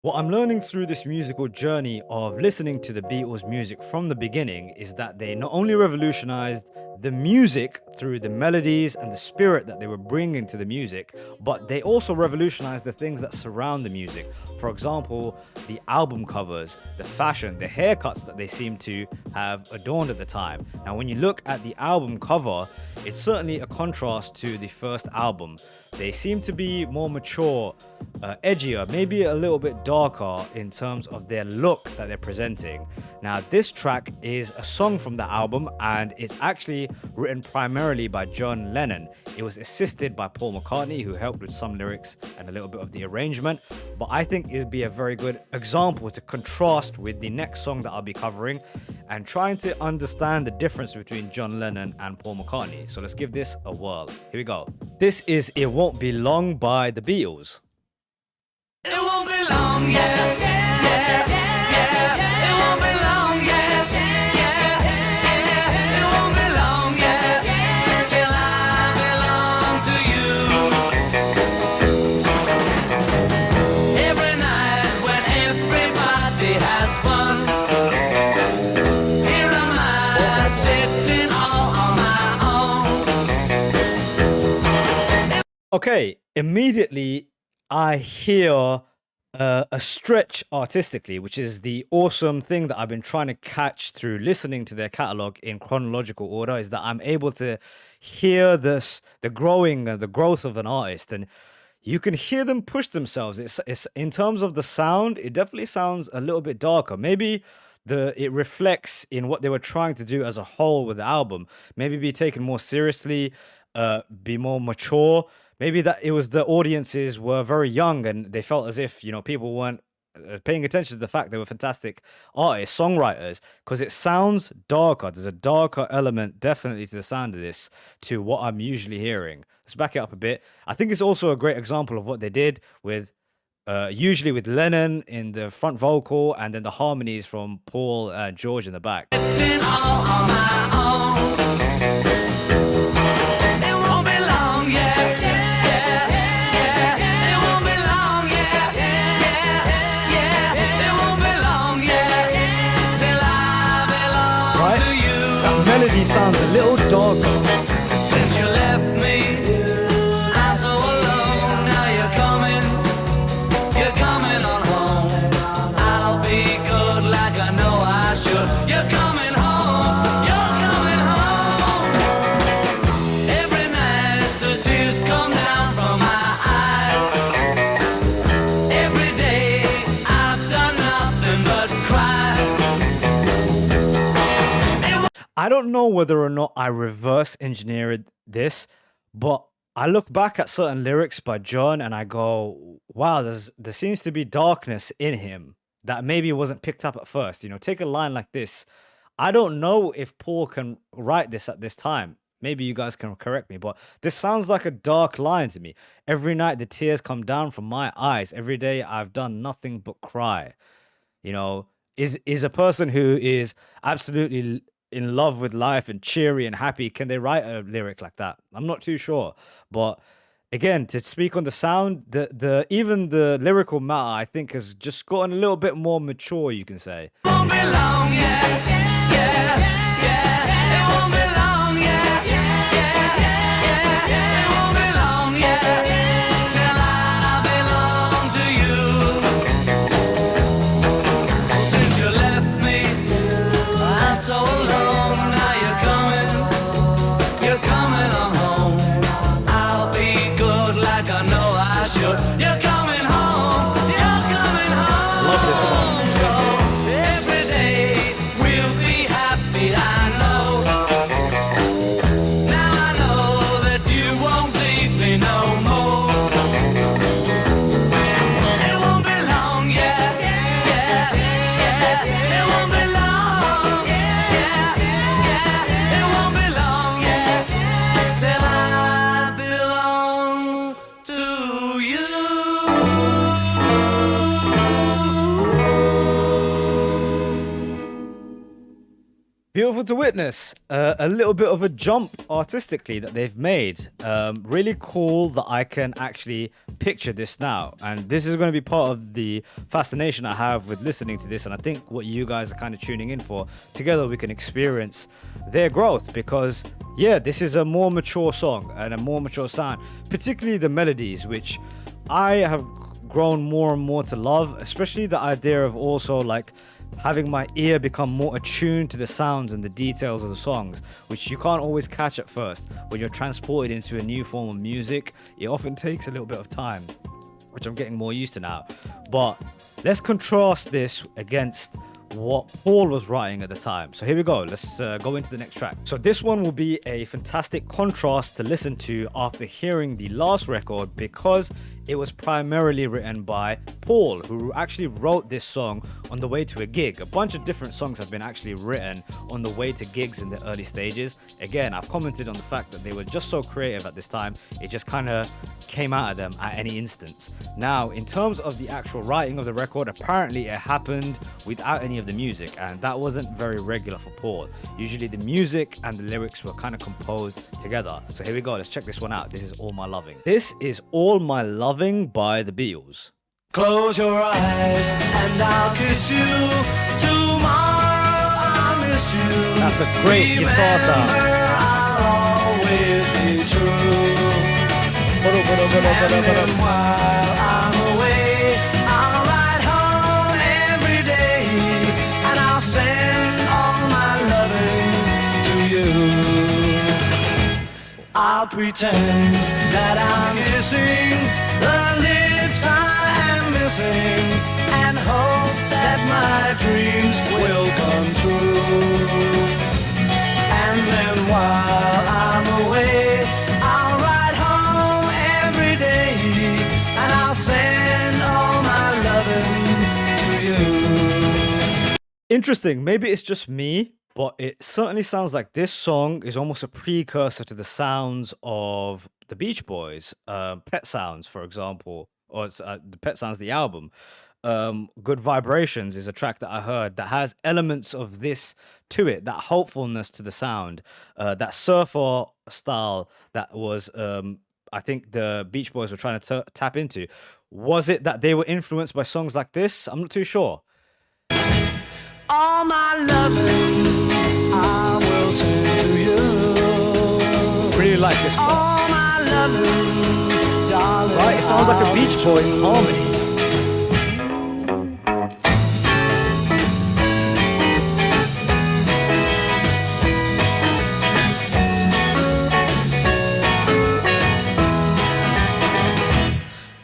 What I'm learning through this musical journey of listening to the Beatles music from the beginning is that they not only revolutionized the music through the melodies and the spirit that they were bringing to the music, but they also revolutionized the things that surround the music. For example, the album covers, the fashion, the haircuts that they seem to have adorned at the time. Now, when you look at the album cover, it's certainly a contrast to the first album. They seem to be more mature, edgier, maybe a little bit darker in terms of their look that they're presenting. Now, this track is a song from the album and it's actually written primarily by John Lennon. It was assisted by Paul McCartney, who helped with some lyrics and a little bit of the arrangement. But I think it'd be a very good example to contrast with the next song that I'll be covering and trying to understand the difference between John Lennon and Paul McCartney. So let's give this a whirl. Here we go. This is It Won't Be Long by the Beatles. It won't be long, yeah, yeah, yeah, yeah. It won't be long, yeah, yeah, yeah. It won't be long, yeah, till I belong to you. Every night when everybody has fun, here am I sitting all on my own. Okay, immediately I hear a stretch artistically, which is the awesome thing that I've been trying to catch through listening to their catalog in chronological order, is that I'm able to hear this, the growth of an artist, and you can hear them push themselves. It's in terms of the sound, it definitely sounds a little bit darker. Maybe it reflects in what they were trying to do as a whole with the album. Maybe be taken more seriously, be more mature. Maybe that it was the audiences were very young and they felt as if, people weren't paying attention to the fact they were fantastic artists, songwriters, because it sounds darker. There's a darker element definitely to the sound of this to what I'm usually hearing. Let's back it up a bit. I think it's also a great example of what they did with usually with Lennon in the front vocal and then the harmonies from Paul and George in the back. Sitting all on my own. It won't be long, yeah, yeah, yeah. It won't be long, yeah, yeah, yeah. It won't be long, yeah, till I belong Right? to you. That melody sounds a little darker. Since you left me, I'm so alone. Now you're coming on home. I'll be good like I know I should. You're coming home, you're coming home. Every night the tears come down from my eyes. Every day I've done nothing but cry. I don't know whether or not I reverse engineered this, but I look back at certain lyrics by John and I go, wow, there seems to be darkness in him that maybe wasn't picked up at first. Take a line like this. I don't know if Paul can write this at this time. Maybe you guys can correct me, but this sounds like a dark line to me. Every night the tears come down from my eyes. Every day I've done nothing but cry. Is a person who is absolutely in love with life and cheery and happy, can they write a lyric like that? I'm not too sure. But again, to speak on the sound, the even the lyrical matter, I think, has just gotten a little bit more mature, you can say. Won't be long, yeah, yeah, yeah. It won't be long, yeah, yeah, yeah. It won't be long, yeah, till I belong to you. Since you left me, I'm so alone. Now you're coming on home. I'll be good like I know I should. You're coming home, you're coming home. Love this part. Every day we'll be happy, I know. Now I know that you won't Beautiful to witness. A little bit of a jump artistically that they've made. Really cool that I can actually picture this now. And this is going to be part of the fascination I have with listening to this. And I think what you guys are kind of tuning in for, together we can experience their growth. Because, yeah, this is a more mature song and a more mature sound. Particularly the melodies, which I have grown more and more to love. Especially the idea of also like having my ear become more attuned to the sounds and the details of the songs, which you can't always catch at first. When you're transported into a new form of music, it often takes a little bit of time, which I'm getting more used to now. But let's contrast this against what Paul was writing at the time. So here we go. Let's go into the next track. So this one will be a fantastic contrast to listen to after hearing the last record, because it was primarily written by Paul, who actually wrote this song on the way to a gig. A bunch of different songs have been actually written on the way to gigs in the early stages. Again, I've commented on the fact that they were just so creative at this time. It just kind of came out of them at any instance. Now, in terms of the actual writing of the record, apparently it happened without any of the music, and that wasn't very regular for Paul. Usually the music and the lyrics were kind of composed together. So here we go. Let's check this one out. This is All My Loving. This is All My Loving by the Beatles. Close your eyes and I'll kiss you. Tomorrow I'll miss you. That's a great guitar sound. I'll always be true. And then while I'm away, I'll ride home every day, and I'll send all my loving to you. I'll pretend that I'm kissing the lips I am missing, and hope that my dreams will come true. And then while I'm away, I'll ride home every day, and I'll send all my loving to you. Interesting. Maybe it's just me, but it certainly sounds like this song is almost a precursor to the sounds of the Beach Boys, Pet Sounds, for example, or it's, the Pet Sounds, the album. Good Vibrations is a track that I heard that has elements of this to it, that hopefulness to the sound, that surfer style that was, I think the Beach Boys were trying to tap into. Was it that they were influenced by songs like this? I'm not too sure. All my loving I will send to you. Really like this part. All my loving, darling. Right? It sounds like a Beach Boys harmony.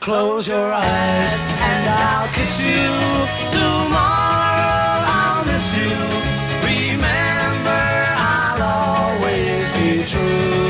Close your eyes and I'll kiss you. Tomorrow I'll miss you. Remember, I'll always be true.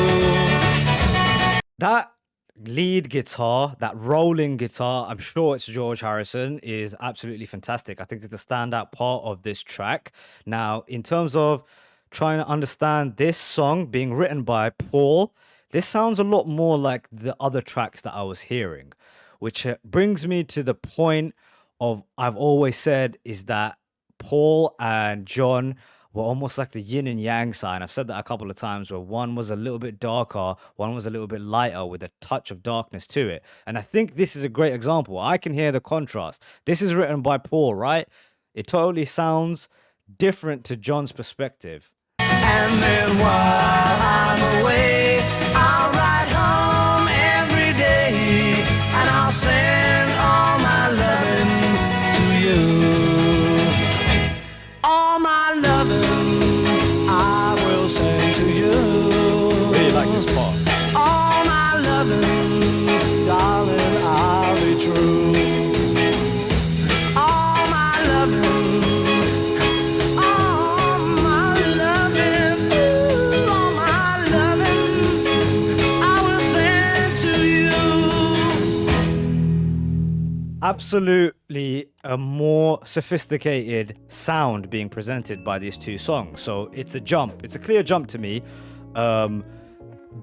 That lead guitar, that rolling guitar, I'm sure it's George Harrison, is absolutely fantastic. I think it's the standout part of this track. Now, in terms of trying to understand this song being written by Paul, this sounds a lot more like the other tracks that I was hearing, which brings me to the point of I've always said is that Paul and John were almost like the yin and yang sign. I've said that a couple of times, where one was a little bit darker, one was a little bit lighter with a touch of darkness to it. And I think this is a great example. I can hear the contrast. This is written by Paul, right? It totally sounds different to John's perspective. And then while I'm away, I'll ride home every day, and I'll send all my loving to you. All my loving I will send to you. Really like this part. All my loving, darling, I'll be true. All my loving, all my loving, ooh, all my loving, I will send to you. Absolutely a more sophisticated sound being presented by these two songs. So it's a jump. It's a clear jump to me.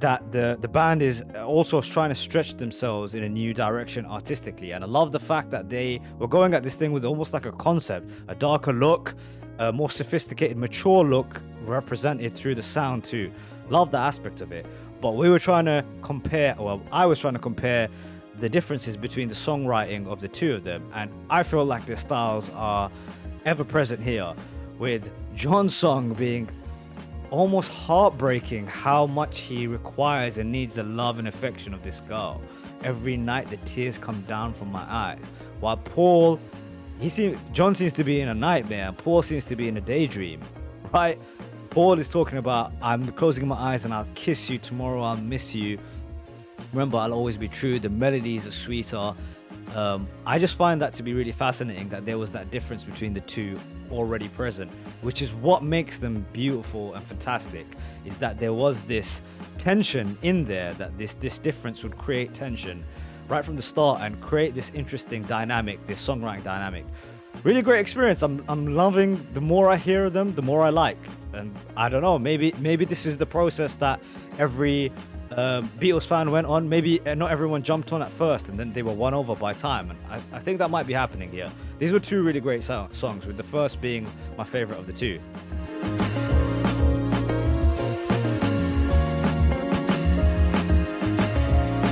That the band is also trying to stretch themselves in a new direction artistically, and I love the fact that they were going at this thing with almost like a concept, a darker look, a more sophisticated, mature look, represented through the sound too. Love the aspect of it. But we were trying to compare, well, I was trying to compare the differences between the songwriting of the two of them, and I feel like their styles are ever present here, with John's song being almost heartbreaking how much he requires and needs the love and affection of this girl. Every night the tears come down from my eyes. While Paul, John seems to be in a nightmare, and Paul seems to be in a daydream, right? Paul is talking about, I'm closing my eyes and I'll kiss you, tomorrow I'll miss you. Remember, I'll always be true. The melodies are sweeter. I just find that to be really fascinating, that there was that difference between the two already present, which is what makes them beautiful and fantastic, is that there was this tension in there, that this difference would create tension right from the start and create this interesting dynamic, this songwriting dynamic. Really great experience. I'm loving, the more I hear of them, the more I like. And I don't know, maybe this is the process that every Beatles fan went on. Maybe not everyone jumped on at first and then they were won over by time, and I think that might be happening here. These were two really great songs, with the first being my favorite of the two.